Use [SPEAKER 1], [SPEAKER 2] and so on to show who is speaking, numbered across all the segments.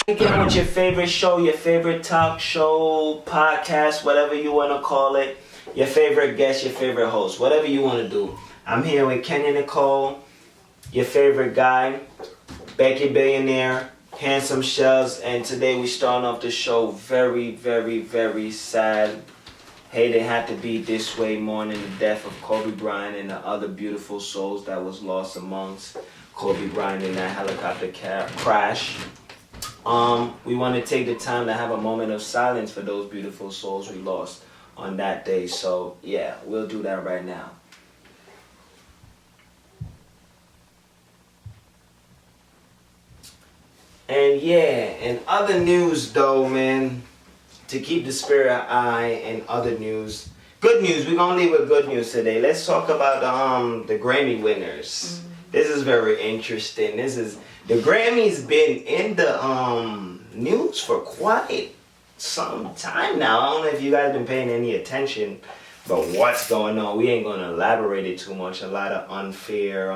[SPEAKER 1] Again, with your favorite show, your favorite talk show, podcast, whatever you want to call it, your favorite guest, your favorite host, whatever you want to do. I'm here with Kenya Nicole, your favorite guy, Becky Billionaire, Handsome Shells, and today we starting off the show very, very, very sad. Hate it had to be this way, mourning the death of Kobe Bryant and the other beautiful souls that was lost amongst Kobe Bryant in that helicopter crash. We want to take the time to have a moment of silence for those beautiful souls we lost on that day. So yeah, we'll do that right now. And yeah, in other news though, man, to keep the spirit high and other news, good news, we're gonna leave with good news today. Let's talk about the Grammy winners. This is very interesting. The Grammys been in the news for quite some time now. I don't know if you guys been paying any attention, but what's going on? We ain't gonna elaborate it too much. A lot of unfair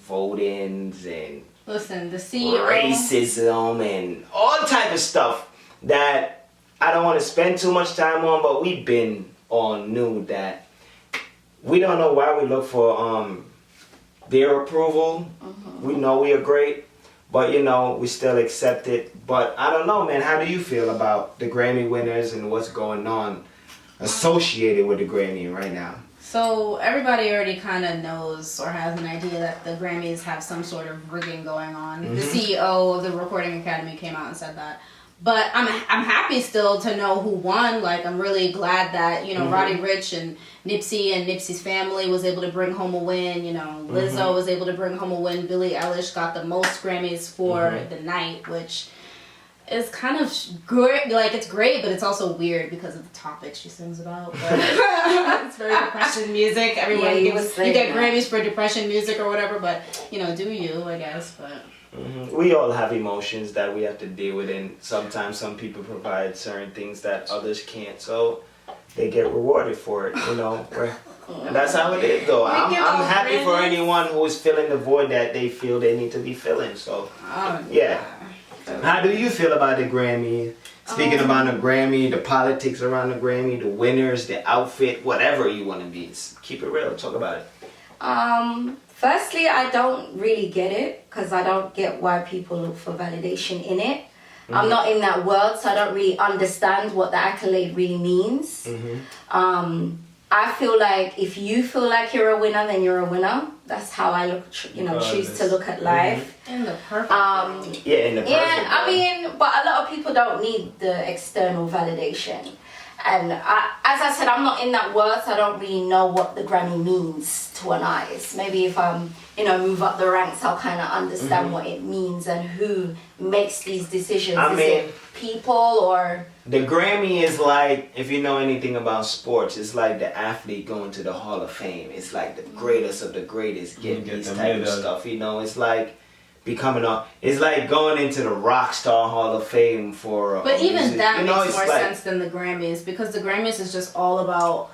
[SPEAKER 1] votings and
[SPEAKER 2] listen, the CEO,
[SPEAKER 1] racism and all type of stuff that I don't want to spend too much time on. But we've been on new that we don't know why we look for their approval. We know we are great, but you know, we still accept it. But I don't know, man, how do you feel about the Grammy winners and what's going on associated with the Grammy right now?
[SPEAKER 2] So everybody already kind of knows or has an idea that the Grammys have some sort of rigging going on. The CEO of the Recording Academy came out and said that. But I'm happy still to know who won. Like, I'm really glad that, you know, Roddy Ricch and Nipsey's family was able to bring home a win. You know, Lizzo was able to bring home a win. Billie Eilish got the most Grammys for the night, which is kind of great. Like, it's great, but it's also weird because of the topic she sings about. But it's very depression music. Everyone you get Grammys for depression music or whatever, but, you know, do you, I guess, but...
[SPEAKER 1] We all have emotions that we have to deal with, and sometimes some people provide certain things that others can't, so they get rewarded for it, you know. That's how it is, though. I'm happy for anyone who is filling the void that they feel they need to be filling, so yeah. How do you feel about the Grammy? Speaking about the Grammy, the politics around the Grammy, the winners, the outfit, whatever you want to be. Keep it real. Talk about it.
[SPEAKER 3] Firstly, I don't really get it because I don't get why people look for validation in it. I'm not in that world, so I don't really understand what the accolade really means. I feel like if you feel like you're a winner, then you're a winner. That's how I choose to look at life.
[SPEAKER 2] In the perfect
[SPEAKER 1] in the perfect
[SPEAKER 3] I mean, but a lot of people don't need the external validation. And as I said, I'm not in that world, so I don't really know what the Grammy means to an artist. Maybe if I'm, move up the ranks, I'll kind of understand what it means and who makes these decisions. Is it people or...
[SPEAKER 1] The Grammy is like, if you know anything about sports, it's like the athlete going to the Hall of Fame. It's like the greatest of the greatest getting these type of stuff. You know, it's like... it's like going into the Rockstar Hall of Fame for
[SPEAKER 2] but even that makes more sense than the Grammys, because the Grammys is just all about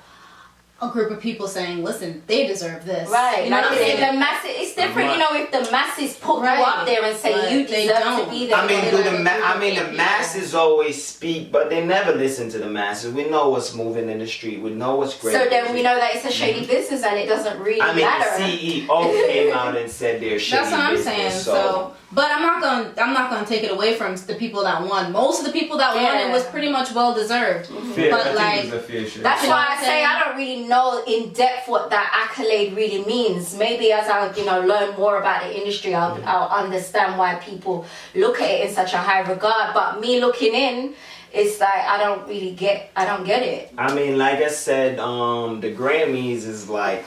[SPEAKER 2] a group of people saying, listen, they deserve this.
[SPEAKER 3] Right.
[SPEAKER 2] You know what I'm saying?
[SPEAKER 3] The masses, it's different, if the masses put you up there and say you deserve to be there.
[SPEAKER 1] The masses always speak, but they never listen to the masses. We know what's moving in the street. We know what's great.
[SPEAKER 3] So then we know that it's a shady business and it doesn't really matter.
[SPEAKER 1] The CEO came out and said they're shady business.
[SPEAKER 2] That's what I'm saying. So, but I'm not gonna take it away from the people that won. Most of the people that won, it was pretty much well deserved. But
[SPEAKER 3] that's why I say I don't really know in depth what that accolade really means. Maybe as I learn more about the industry, I'll understand why people look at it in such a high regard. But me looking in, it's like I don't get it.
[SPEAKER 1] I mean, like I said, the Grammys is like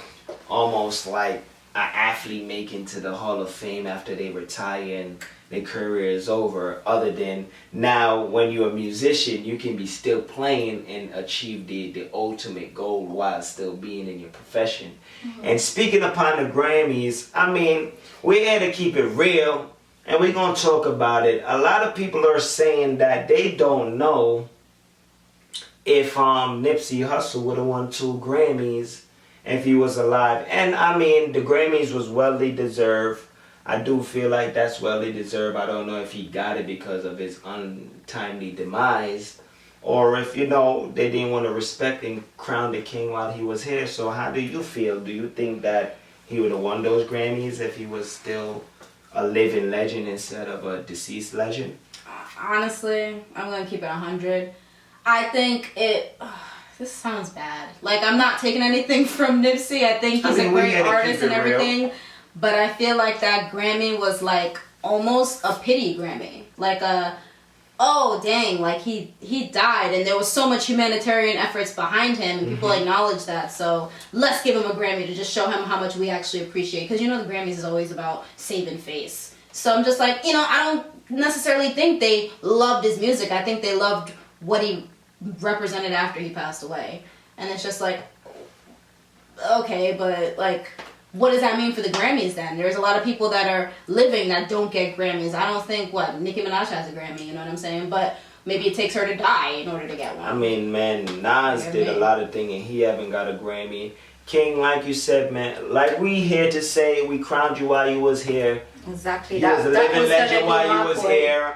[SPEAKER 1] almost like an athlete making to the Hall of Fame after they retire and their career is over. Other than now, when you're a musician, you can be still playing and achieve the ultimate goal while still being in your profession. And speaking upon the Grammys, I mean, we're here to keep it real, and we're gonna talk about it. A lot of people are saying that they don't know if Nipsey Hustle would have won 2 Grammys if he was alive. And I mean, the Grammys was well deserved. I do feel like that's well deserved. I don't know if he got it because of his untimely demise, or if they didn't want to respect and crown the king while he was here. So how do you feel? Do you think that he would have won those Grammys if he was still a living legend instead of a deceased legend?
[SPEAKER 2] Honestly, I'm gonna keep it 100. I think it. This sounds bad. Like, I'm not taking anything from Nipsey. I think he's a great artist and everything. But I feel like that Grammy was like almost a pity Grammy. Like oh dang, like he died and there was so much humanitarian efforts behind him and people acknowledge that. So let's give him a Grammy to just show him how much we actually appreciate. Because the Grammys is always about saving face. So I'm just like, I don't necessarily think they loved his music. I think they loved what he represented after he passed away. And it's just like, okay, but like, what does that mean for the Grammys then? There's a lot of people that are living that don't get Grammys. I don't think, Nicki Minaj has a Grammy, you know what I'm saying? But maybe it takes her to die in order to get one.
[SPEAKER 1] I mean, man, Nas did a lot of things and he haven't got a Grammy. King, like you said, man, like we here to say we crowned you while you was here.
[SPEAKER 3] Exactly.
[SPEAKER 1] You was a living legend while you was here.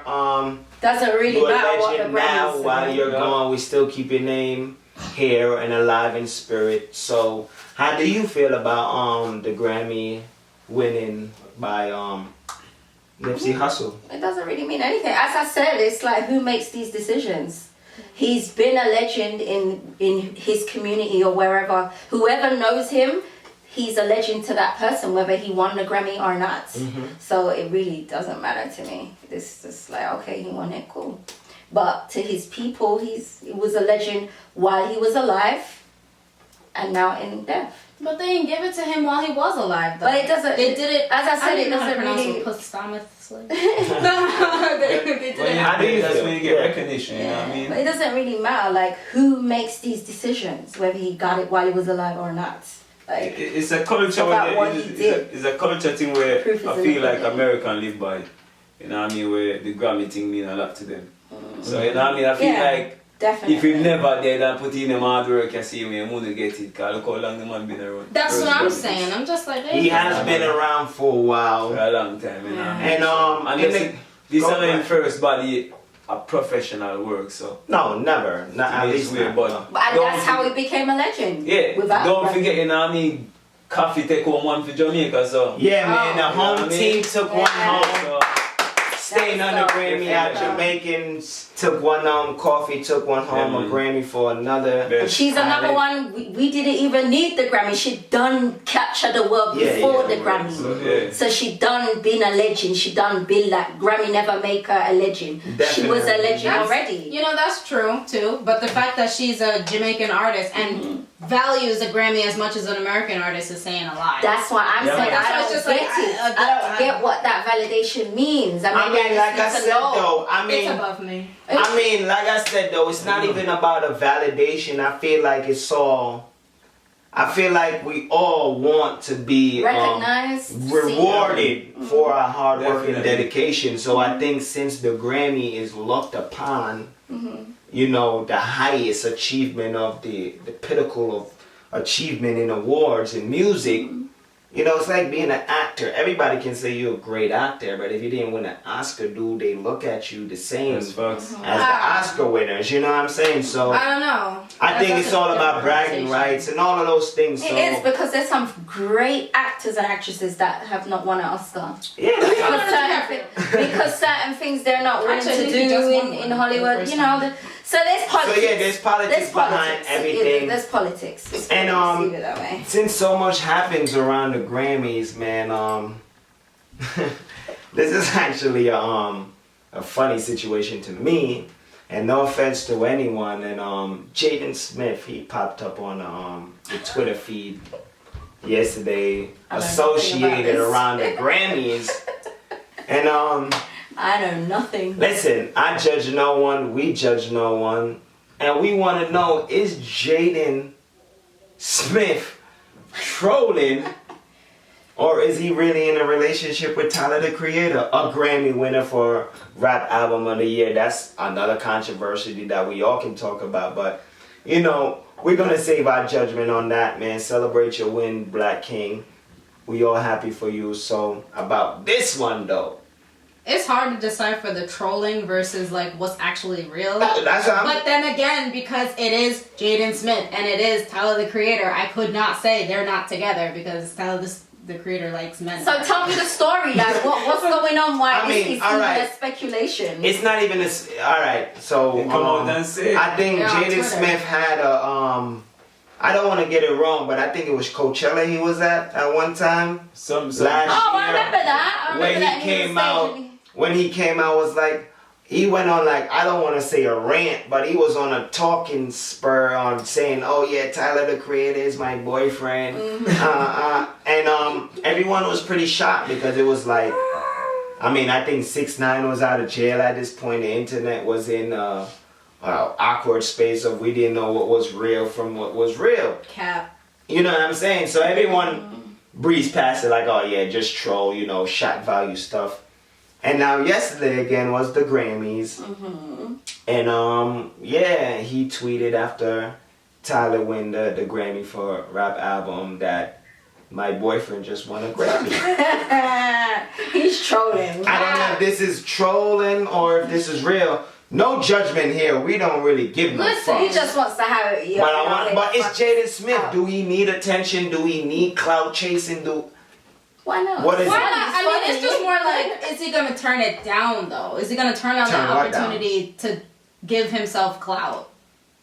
[SPEAKER 3] Doesn't really matter what the
[SPEAKER 1] legend now
[SPEAKER 3] Grammys
[SPEAKER 1] while you're gone. We still keep your name here and alive in spirit. So how do you feel about the Grammy winning by Nipsey Hustle?
[SPEAKER 3] It doesn't really mean anything. As I said, it's like, who makes these decisions? He's been a legend in his community or wherever. Whoever knows him, he's a legend to that person, whether he won the Grammy or not. So it really doesn't matter to me. It's just like, okay, he won it, cool. But to his people, he was a legend while he was alive and now in death.
[SPEAKER 2] But they didn't give it to him while he was alive, though.
[SPEAKER 3] But it doesn't.
[SPEAKER 2] They did it.
[SPEAKER 3] As I said,
[SPEAKER 2] it
[SPEAKER 3] it doesn't really.
[SPEAKER 2] Posthumously.
[SPEAKER 3] They did it.
[SPEAKER 1] How do you
[SPEAKER 4] that's
[SPEAKER 1] feel?
[SPEAKER 4] when you get recognition, you know what I mean?
[SPEAKER 3] But it doesn't really matter, like, who makes these decisions, whether he got it while he was alive or not. Like,
[SPEAKER 4] It's a culture
[SPEAKER 3] about what
[SPEAKER 4] where
[SPEAKER 3] he did.
[SPEAKER 4] it's a culture thing where
[SPEAKER 3] Proof is
[SPEAKER 4] I
[SPEAKER 3] in
[SPEAKER 4] feel
[SPEAKER 3] the
[SPEAKER 4] like
[SPEAKER 3] pudding.
[SPEAKER 4] American live by, you know what I mean, where the Grammy thing mean a lot to them. So you know what I mean, I feel
[SPEAKER 3] Yeah,
[SPEAKER 4] like
[SPEAKER 3] definitely.
[SPEAKER 4] if you never did and put in them hard work, you see me, you're gonna get it, because look how long the man been around.
[SPEAKER 2] That's
[SPEAKER 4] First
[SPEAKER 2] what I'm
[SPEAKER 4] Grammys.
[SPEAKER 2] saying. I'm just like,
[SPEAKER 1] He has been around for a
[SPEAKER 4] For
[SPEAKER 1] while.
[SPEAKER 4] a long time, you know what I mean?
[SPEAKER 1] And
[SPEAKER 4] And this
[SPEAKER 1] Go
[SPEAKER 4] is
[SPEAKER 1] back.
[SPEAKER 4] not first body a professional work, so.
[SPEAKER 1] No, never. Not at
[SPEAKER 4] It's
[SPEAKER 1] least
[SPEAKER 4] weird,
[SPEAKER 1] not.
[SPEAKER 4] but
[SPEAKER 1] No.
[SPEAKER 3] But
[SPEAKER 4] don't
[SPEAKER 3] that's how he became a legend.
[SPEAKER 4] Yeah,
[SPEAKER 3] Without
[SPEAKER 4] don't
[SPEAKER 3] Grammy.
[SPEAKER 4] forget, you know what I mean, Coffee take home one for Jamaica, so.
[SPEAKER 1] Yeah, man, the
[SPEAKER 3] Oh,
[SPEAKER 1] home
[SPEAKER 4] you know what I
[SPEAKER 1] team
[SPEAKER 4] mean?
[SPEAKER 1] took
[SPEAKER 3] Yeah.
[SPEAKER 1] one home.
[SPEAKER 4] So,
[SPEAKER 1] Staying
[SPEAKER 3] That's
[SPEAKER 1] under
[SPEAKER 3] dope.
[SPEAKER 1] Grammy out
[SPEAKER 4] Yeah.
[SPEAKER 1] Jamaicans took one Coffee took one home, a
[SPEAKER 4] man.
[SPEAKER 1] Grammy for another.
[SPEAKER 4] Yeah.
[SPEAKER 3] And she's another
[SPEAKER 1] Island.
[SPEAKER 3] one, we didn't even need the Grammy. She done capture the world
[SPEAKER 1] Yeah,
[SPEAKER 3] before
[SPEAKER 1] yeah,
[SPEAKER 3] the Grammy.
[SPEAKER 4] so, yeah.
[SPEAKER 3] So she done been a legend. She done been like, Grammy never make her a legend. She was a
[SPEAKER 1] Definitely.
[SPEAKER 3] legend
[SPEAKER 2] That's-
[SPEAKER 3] already.
[SPEAKER 2] that's true too. But the fact that she's a Jamaican artist and values a Grammy as much as an American artist is saying a lot.
[SPEAKER 3] That's why I'm
[SPEAKER 4] Yeah,
[SPEAKER 3] saying
[SPEAKER 4] man.
[SPEAKER 3] I don't
[SPEAKER 2] It's just
[SPEAKER 3] get
[SPEAKER 2] like,
[SPEAKER 3] it.
[SPEAKER 2] I
[SPEAKER 3] I don't get what that validation means.
[SPEAKER 1] I mean, like I
[SPEAKER 3] just need to
[SPEAKER 1] said
[SPEAKER 3] know.
[SPEAKER 1] though,
[SPEAKER 2] It's above me.
[SPEAKER 1] like I said though, it's not even about a validation. I feel like I feel like we all want to be
[SPEAKER 3] Recognized,
[SPEAKER 1] rewarded for our hard work and
[SPEAKER 4] Definitely.
[SPEAKER 1] dedication. So I think since the Grammy is looked upon, the highest achievement of the pinnacle of achievement in awards and music, it's like being an actor. Everybody can say you're a great actor, but if you didn't win an Oscar, dude, they look at you the same
[SPEAKER 4] That's
[SPEAKER 1] as
[SPEAKER 4] facts.
[SPEAKER 1] the Oscar winners. You know what I'm saying? So
[SPEAKER 2] I don't know.
[SPEAKER 1] I think
[SPEAKER 2] That's
[SPEAKER 1] it's
[SPEAKER 2] a
[SPEAKER 1] all about
[SPEAKER 2] different
[SPEAKER 1] bragging
[SPEAKER 2] conversation.
[SPEAKER 1] rights and all of those things. So
[SPEAKER 3] It is, because there's some great actors and actresses that have not won an Oscar.
[SPEAKER 1] yeah,
[SPEAKER 3] Because certain things they're not willing
[SPEAKER 2] Actually, I
[SPEAKER 3] to
[SPEAKER 2] think he just
[SPEAKER 3] do
[SPEAKER 2] won
[SPEAKER 3] in
[SPEAKER 2] one for
[SPEAKER 3] Hollywood.
[SPEAKER 2] the first
[SPEAKER 3] You know,
[SPEAKER 2] time.
[SPEAKER 3] so there's politics.
[SPEAKER 1] So yeah, there's politics behind everything.
[SPEAKER 3] There's politics. It's
[SPEAKER 1] And,
[SPEAKER 3] let's leave it that way.
[SPEAKER 1] Since so much happens around the Grammys, man, this is actually a funny situation to me, and no offense to anyone. And Jaden Smith, he popped up on the Twitter feed yesterday,
[SPEAKER 3] I know nothing
[SPEAKER 1] associated
[SPEAKER 3] about this.
[SPEAKER 1] around the Grammys. And
[SPEAKER 3] I know nothing.
[SPEAKER 1] listen, I judge no one, we judge no one, and we want to know, is Jaden Smith trolling, or is he really in a relationship with Tyler the Creator, a Grammy winner for Rap Album of the Year? That's another controversy that we all can talk about, but we're gonna save our judgment on that, man. Celebrate your win, Black King. We all happy for you. So about this one though.
[SPEAKER 2] It's hard to decipher the trolling versus like what's actually real.
[SPEAKER 1] That's
[SPEAKER 2] But then again, because it is Jaden Smith and it is Tyler the Creator, I could not say they're not together because Tyler the Creator likes men.
[SPEAKER 3] So tell me the story, like what's going on? Why
[SPEAKER 1] I mean,
[SPEAKER 3] is
[SPEAKER 1] all
[SPEAKER 3] even
[SPEAKER 1] right.
[SPEAKER 3] a speculation?
[SPEAKER 1] It's not even alright, so
[SPEAKER 4] Come out and say.
[SPEAKER 1] I think
[SPEAKER 2] Yeah, on
[SPEAKER 1] Jaden
[SPEAKER 2] Twitter.
[SPEAKER 1] Smith had a I don't want to get it wrong, but I think it was Coachella he was at one time.
[SPEAKER 4] Some
[SPEAKER 1] Last
[SPEAKER 3] Oh, I
[SPEAKER 1] year,
[SPEAKER 3] remember that. I remember
[SPEAKER 1] when
[SPEAKER 3] that
[SPEAKER 1] he came
[SPEAKER 3] was
[SPEAKER 1] out,
[SPEAKER 3] staging-
[SPEAKER 1] when he came out was like, he went on like, I don't want to say a rant, but he was on a talking spur on saying, oh yeah, Tyler the Creator is my boyfriend. And everyone was pretty shocked because it was like, I mean, I think 6ix9ine was out of jail at this point. The internet was in awkward space of we didn't know what was real from what was real.
[SPEAKER 2] Cap.
[SPEAKER 1] You know what I'm saying? So everyone breezed past it like, oh yeah, just troll, you know, shock value stuff. And now yesterday again was the Grammys. And yeah, he tweeted after Tyler win the Grammy for rap album that my boyfriend just won a Grammy.
[SPEAKER 3] He's trolling.
[SPEAKER 1] I don't know if this is trolling or if this is real. No judgment here. We don't really give no
[SPEAKER 2] Listen,
[SPEAKER 1] fucks.
[SPEAKER 3] He just wants to have it.
[SPEAKER 1] But it's Jaden Smith. Do he need attention? Do he need clout chasing?
[SPEAKER 3] Why not?
[SPEAKER 1] What is
[SPEAKER 2] Why
[SPEAKER 1] it?
[SPEAKER 2] not? I mean, it's just more like, is he gonna turn it down though? Is he gonna turn down
[SPEAKER 1] Turn
[SPEAKER 2] that
[SPEAKER 1] what down?
[SPEAKER 2] opportunity to give himself clout?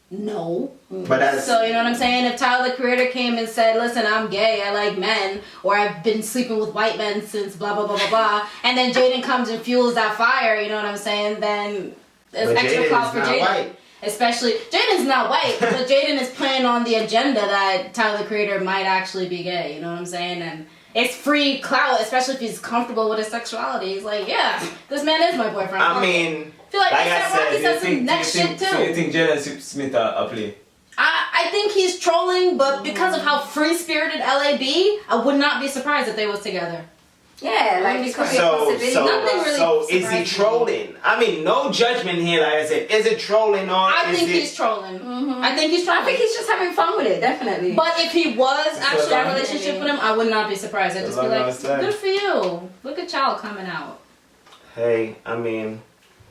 [SPEAKER 2] No.
[SPEAKER 1] But that's
[SPEAKER 2] So you know what I'm saying? If Tyler the Creator came and said, "Listen, I'm gay. I like men," or "I've been sleeping with white men since blah blah blah blah blah," and then Jaden comes and fuels that fire, you know what I'm saying? Then there's
[SPEAKER 1] But
[SPEAKER 2] extra
[SPEAKER 1] Jaden
[SPEAKER 2] clout
[SPEAKER 1] is
[SPEAKER 2] for
[SPEAKER 1] not
[SPEAKER 2] Jaden.
[SPEAKER 1] white.
[SPEAKER 2] Especially Jaden's not white, but Jaden is playing on the agenda that Tyler the Creator might actually be gay. You know what I'm saying? And it's free clout, especially if he's comfortable with his sexuality. He's like, yeah, this man is my boyfriend.
[SPEAKER 1] I mean,
[SPEAKER 2] I feel like
[SPEAKER 1] like I
[SPEAKER 2] ASAP
[SPEAKER 1] said,
[SPEAKER 2] Rocky said some next shit
[SPEAKER 4] So you
[SPEAKER 2] too.
[SPEAKER 4] think Jaden Smith a play?
[SPEAKER 2] I think he's trolling, but because of how free-spirited LA be, I would not be surprised if they was together.
[SPEAKER 3] Yeah, like it could be a possibility.
[SPEAKER 2] Nothing really
[SPEAKER 1] so is he
[SPEAKER 2] surprised me.
[SPEAKER 1] trolling? I mean, no judgment here. Like I said, is it trolling or
[SPEAKER 2] I
[SPEAKER 1] is
[SPEAKER 2] think
[SPEAKER 1] it?
[SPEAKER 2] he's trolling. I think he's
[SPEAKER 3] I
[SPEAKER 2] trolling.
[SPEAKER 3] think he's just having fun with it, definitely.
[SPEAKER 2] But if he was actually in a
[SPEAKER 1] Definitely.
[SPEAKER 2] relationship with him, I would not be surprised. I'd just be
[SPEAKER 1] That's what I
[SPEAKER 2] like,
[SPEAKER 1] was saying.
[SPEAKER 2] good for you. Look at y'all coming out.
[SPEAKER 1] Hey, I mean,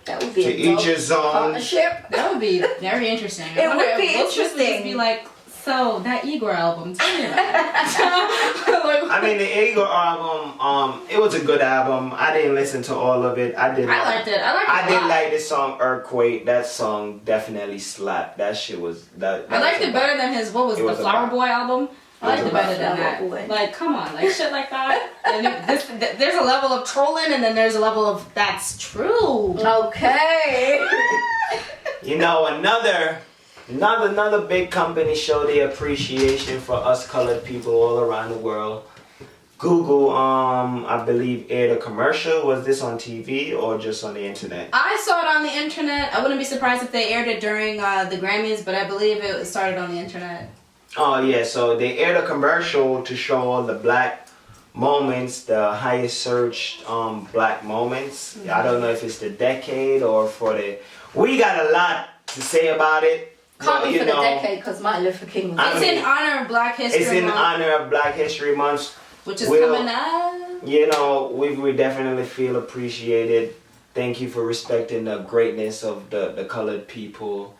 [SPEAKER 3] that would be
[SPEAKER 1] to
[SPEAKER 3] a
[SPEAKER 1] each
[SPEAKER 3] dope
[SPEAKER 1] his own.
[SPEAKER 3] partnership.
[SPEAKER 2] That would be very interesting.
[SPEAKER 3] It
[SPEAKER 2] wonder
[SPEAKER 3] would be
[SPEAKER 2] if Will Smith would just
[SPEAKER 3] interesting.
[SPEAKER 2] be like, so that Igor album, tell me about it. Like,
[SPEAKER 1] I mean, the Igor album, it was a good album. I didn't listen to all of it. I did.
[SPEAKER 2] I liked it.
[SPEAKER 1] I
[SPEAKER 2] a
[SPEAKER 1] did
[SPEAKER 2] lot.
[SPEAKER 1] like the song "Earthquake." That song definitely slapped. That shit was that.
[SPEAKER 2] I liked it better than his, what was
[SPEAKER 1] It
[SPEAKER 2] the
[SPEAKER 1] was a
[SPEAKER 2] Flower
[SPEAKER 1] bop.
[SPEAKER 2] Boy album? I liked
[SPEAKER 1] was
[SPEAKER 2] it
[SPEAKER 1] a
[SPEAKER 2] better
[SPEAKER 1] bop.
[SPEAKER 2] than that.
[SPEAKER 3] Flower Boy.
[SPEAKER 2] Like, come on, like shit like that. And there's a level of trolling, and then there's a level of that's true.
[SPEAKER 3] Okay.
[SPEAKER 1] You know, another big company showed their appreciation for us colored people all around the world. Google, I believe, aired a commercial. Was this on TV or just on the internet?
[SPEAKER 2] I saw it on the internet. I wouldn't be surprised if they aired it during the Grammys, but I believe it started on the internet.
[SPEAKER 1] Oh yeah, so they aired a commercial to show all the black moments, the highest searched black moments. I don't know if it's the decade or for the. We got a lot to say about it.
[SPEAKER 3] Can't
[SPEAKER 1] but,
[SPEAKER 3] be
[SPEAKER 1] you
[SPEAKER 3] for the
[SPEAKER 1] know,
[SPEAKER 3] decade because Martin Luther King was.
[SPEAKER 1] I
[SPEAKER 2] It's
[SPEAKER 1] mean,
[SPEAKER 2] in honor of Black History
[SPEAKER 1] It's in
[SPEAKER 2] Month,
[SPEAKER 1] honor of Black History Month.
[SPEAKER 2] which is
[SPEAKER 1] Will-
[SPEAKER 2] coming up.
[SPEAKER 1] You know, we definitely feel appreciated. Thank you for respecting the greatness of the colored people.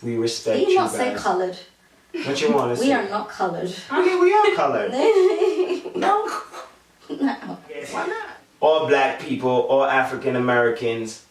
[SPEAKER 1] We respect
[SPEAKER 3] Did
[SPEAKER 1] you
[SPEAKER 3] you not
[SPEAKER 1] guys.
[SPEAKER 3] say coloured?
[SPEAKER 1] What you want to say?
[SPEAKER 3] We are not coloured.
[SPEAKER 1] I mean, we are colored.
[SPEAKER 3] No. No.
[SPEAKER 1] Why not? All black people, all African Americans,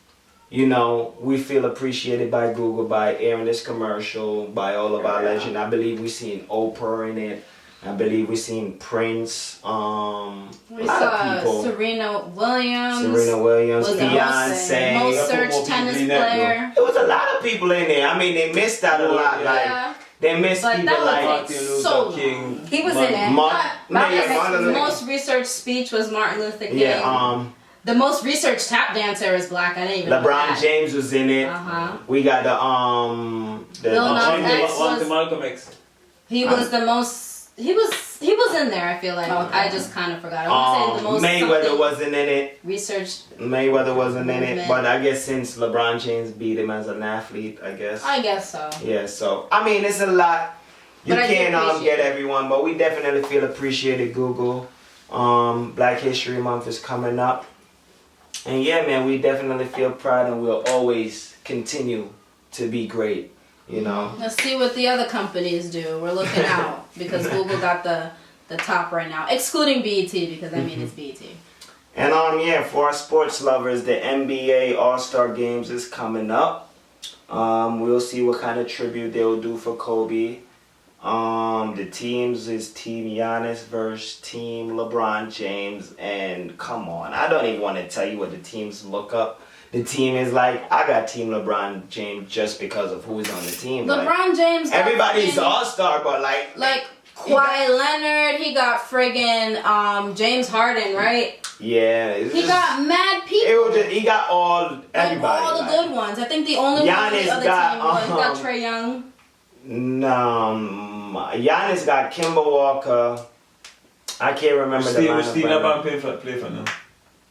[SPEAKER 1] you know, we feel appreciated by Google by airing this commercial, by all of our legend. I believe we seen Oprah in it. I believe we seen Prince.
[SPEAKER 2] We
[SPEAKER 1] A lot of
[SPEAKER 2] saw
[SPEAKER 1] people.
[SPEAKER 2] Serena Williams.
[SPEAKER 1] Serena Williams,
[SPEAKER 2] was the
[SPEAKER 1] Beyonce.
[SPEAKER 2] most
[SPEAKER 4] Couple
[SPEAKER 2] searched
[SPEAKER 4] more
[SPEAKER 2] tennis
[SPEAKER 4] people in that,
[SPEAKER 2] player.
[SPEAKER 1] It was a lot of people in there. I mean, they missed out a lot. Like
[SPEAKER 2] Yeah.
[SPEAKER 1] they missed
[SPEAKER 2] But
[SPEAKER 1] people
[SPEAKER 2] that
[SPEAKER 1] like
[SPEAKER 2] was
[SPEAKER 4] Martin Luther
[SPEAKER 2] so long.
[SPEAKER 4] King.
[SPEAKER 3] He was in it.
[SPEAKER 1] Martin
[SPEAKER 3] Martin
[SPEAKER 1] Luther.
[SPEAKER 2] Most researched speech was Martin Luther King.
[SPEAKER 1] Yeah,
[SPEAKER 2] The most researched tap dancer is black. I didn't even know
[SPEAKER 1] LeBron
[SPEAKER 2] that.
[SPEAKER 1] James was in it.
[SPEAKER 2] Uh-huh.
[SPEAKER 1] We got the
[SPEAKER 2] Lil Nas
[SPEAKER 1] Jimmy-
[SPEAKER 2] X was-
[SPEAKER 4] Malcolm X.
[SPEAKER 2] He was the most. He was in there. I feel like
[SPEAKER 3] Okay.
[SPEAKER 2] I just kind of forgot. I want to say the most
[SPEAKER 1] Mayweather
[SPEAKER 2] something
[SPEAKER 1] wasn't in it.
[SPEAKER 2] researched.
[SPEAKER 1] Mayweather wasn't in it,
[SPEAKER 2] Movement.
[SPEAKER 1] but I guess since LeBron James beat him as an athlete, I guess.
[SPEAKER 2] I guess so.
[SPEAKER 1] Yeah, so I mean it's a lot. You
[SPEAKER 2] But I do
[SPEAKER 1] can't
[SPEAKER 2] appreciate
[SPEAKER 1] get
[SPEAKER 2] it.
[SPEAKER 1] everyone, but we definitely feel appreciated, Google. Black History Month is coming up. And yeah, man, we definitely feel proud and we'll always continue to be great, you know.
[SPEAKER 2] Let's see what the other companies do. We're looking out because Google got the top right now, excluding BET because I mean it's BET.
[SPEAKER 1] And yeah, for our sports lovers, the NBA All-Star Games is coming up. We'll see what kind of tribute they'll do for Kobe. The teams is Team Giannis versus Team LeBron James, and come on, I don't even want to tell you what the teams look up. The team is like, I got Team LeBron James just because of who's on the team.
[SPEAKER 2] LeBron James.
[SPEAKER 1] Everybody's all-star, but like
[SPEAKER 2] Kawhi Leonard, he got friggin' James Harden, right?
[SPEAKER 1] Yeah,
[SPEAKER 2] he got mad people.
[SPEAKER 1] He got everybody.
[SPEAKER 2] All the good ones. I think the only one on the other team was he got Trae Young.
[SPEAKER 1] No, Giannis got Kemba Walker. I can't remember the lineup.
[SPEAKER 4] Steve LeBron play for now.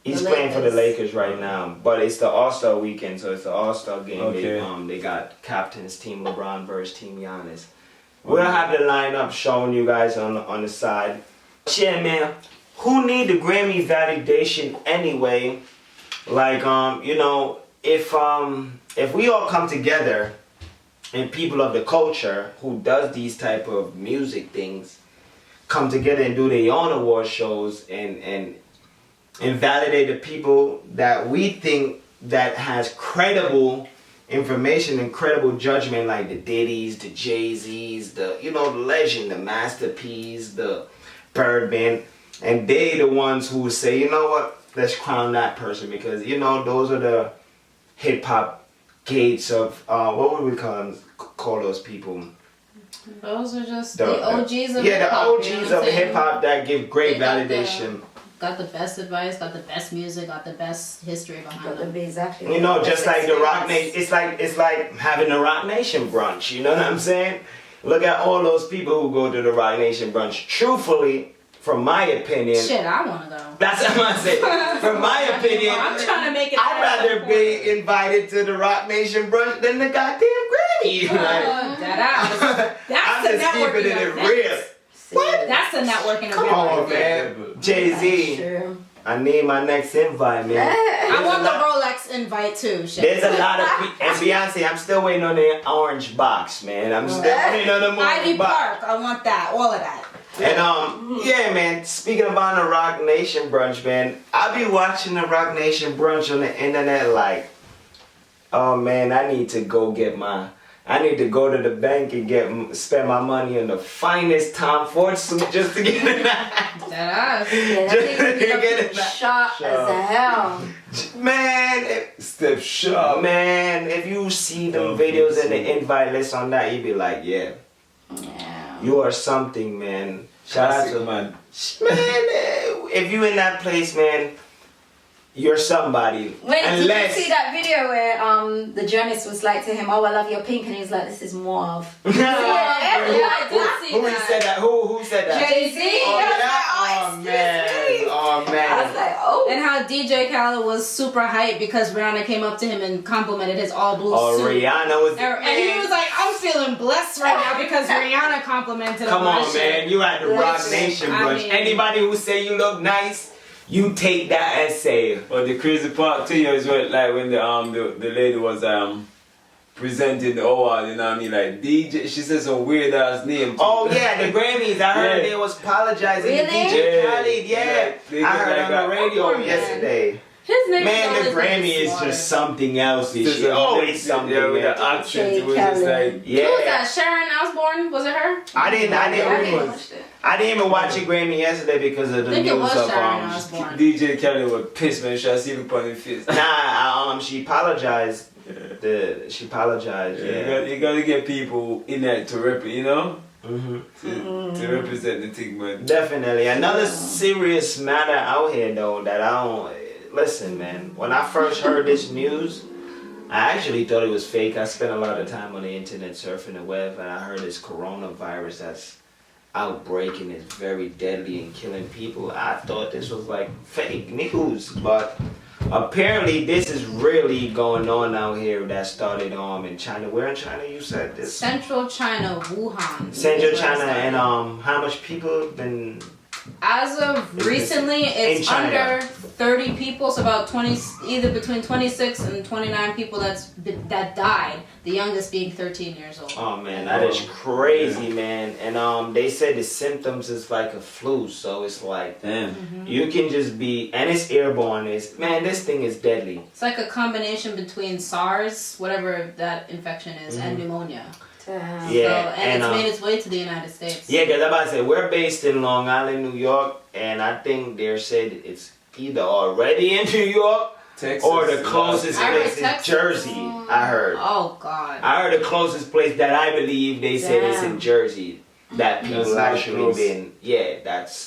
[SPEAKER 1] He's playing for the Lakers right now, but it's the All-Star weekend, so it's the All-Star game.
[SPEAKER 4] Okay.
[SPEAKER 1] They got captains Team LeBron versus Team Giannis. We'll have the lineup showing you guys on the side. Yeah, man. Who need the Grammy validation anyway? Like, you know, if we all come together and people of the culture who does these type of music things come together and do their own award shows and validate the people that we think that has credible information and credible judgment, like the Diddy's, the Jay-Z's, the legend, the Master P's, the Birdman, and they the ones who say, you know what, let's crown that person because those are the hip hop gates of what would we call those people?
[SPEAKER 2] Those are just the OGs of
[SPEAKER 1] hip hop.
[SPEAKER 2] Yeah, the OGs
[SPEAKER 1] of hip hop that give great validation.
[SPEAKER 2] Got the best advice, got the best music, got the best history behind them.
[SPEAKER 3] Exactly.
[SPEAKER 1] Just like the Rock Nation, it's like having the Rock Nation brunch. You know what I'm saying? Look at all those people who go to the Rock Nation brunch. Truthfully, from my opinion,
[SPEAKER 2] shit, I want to go.
[SPEAKER 1] That's what I'm saying. From my opinion,
[SPEAKER 2] I'm trying to make it.
[SPEAKER 1] I'd rather be invited to the Rock Nation brunch than the goddamn Grammy.
[SPEAKER 2] That's
[SPEAKER 1] I'm just keeping it real.
[SPEAKER 2] What? That's a networking event.
[SPEAKER 1] Come on, man. Jay-Z. I need my next invite, man.
[SPEAKER 2] I want the Rolex invite too. Shit.
[SPEAKER 1] There's a lot of and Beyonce. I'm still waiting on the orange box, man. I'm still waiting on the orange
[SPEAKER 2] Ivy
[SPEAKER 1] box.
[SPEAKER 2] Park. I want that. All of that.
[SPEAKER 1] And yeah, man. Speaking about the Rock Nation brunch, man, I be watching the Rock Nation brunch on the internet like, oh man, I need to go to the bank and spend my money on the finest Tom Ford suit just to get it.
[SPEAKER 2] That
[SPEAKER 3] sharp as hell.
[SPEAKER 1] Man,
[SPEAKER 4] Step sharp.
[SPEAKER 1] Man, if you see them videos and the invite list on that, you be like, yeah. You are something, man. Shout out to
[SPEAKER 4] man.
[SPEAKER 1] Man, if you in that place, man, you're somebody.
[SPEAKER 3] Wait, did you see that video where the journalist was like to him, "Oh, I love your pink," and he's like, "This is mauve."
[SPEAKER 2] I did see
[SPEAKER 1] Who said that? Who said that?
[SPEAKER 2] Jay-Z.
[SPEAKER 1] Oh man. Oh man.
[SPEAKER 3] I was like, oh.
[SPEAKER 2] And how DJ Khaled was super hyped because Rihanna came up to him and complimented his all blue suit.
[SPEAKER 1] Rihanna was.
[SPEAKER 2] And he was like, "I'm feeling blessed right now because Rihanna complimented him."
[SPEAKER 1] Come on, man. You at the Rock Nation brunch. Anybody who say you look nice, you take that and say.
[SPEAKER 4] But the crazy part too is when the lady was presenting the award, you know what I mean? Like DJ, she said some weird ass name.
[SPEAKER 1] Oh yeah, the Grammys. I heard they was apologizing to DJ Khaled. Yeah, I heard on the radio yesterday.
[SPEAKER 2] His name
[SPEAKER 1] the Grammy is just something else. It's always something.
[SPEAKER 4] Yeah, with the accent, it was just like
[SPEAKER 1] yeah.
[SPEAKER 2] Who was that? Sharon Osbourne? Was it her?
[SPEAKER 1] I didn't even watch a Grammy yesterday because of the news of
[SPEAKER 4] DJ Khaled was pissed, man. Should I see look on his face?
[SPEAKER 1] Nah, she apologized. She apologized. Yeah,
[SPEAKER 4] you gotta get people in there to represent, to represent the thing, man.
[SPEAKER 1] Definitely. Another serious matter out here though that I don't listen, man. When I first heard this news, I actually thought it was fake. I spent a lot of time on the internet surfing the web, and I heard this coronavirus that's outbreaking is very deadly and killing people. I thought this was like fake news, but apparently this is really going on out here. That started in China. Where in China you said this?
[SPEAKER 2] Central China, Wuhan.
[SPEAKER 1] Central China, and how much people been
[SPEAKER 2] As of recently,
[SPEAKER 1] In
[SPEAKER 2] it's
[SPEAKER 1] China.
[SPEAKER 2] under 30 people, so about 20, either between 26 and 29 people that died. The youngest being 13 years old.
[SPEAKER 1] Oh man, that is crazy, man. And they said the symptoms is like a flu, so it's like
[SPEAKER 4] Damn.
[SPEAKER 1] you can just be, and it's airborne. This thing is deadly.
[SPEAKER 2] It's like a combination between SARS, whatever that infection is, and pneumonia.
[SPEAKER 3] Damn.
[SPEAKER 1] Yeah,
[SPEAKER 2] So, and it's
[SPEAKER 1] and,
[SPEAKER 2] made its way to the United States.
[SPEAKER 1] Yeah, because I'm about to say, we're based in Long Island, New York, and I think they said it's either already in New York
[SPEAKER 4] Texas.
[SPEAKER 1] or the closest
[SPEAKER 2] I heard
[SPEAKER 1] place is
[SPEAKER 2] Texas.
[SPEAKER 1] Jersey, I heard.
[SPEAKER 2] Oh God.
[SPEAKER 1] I heard the closest place that I believe they said is in
[SPEAKER 3] Damn.
[SPEAKER 1] Jersey that people
[SPEAKER 4] That's not
[SPEAKER 1] actually
[SPEAKER 4] close.
[SPEAKER 1] been. Yeah, that's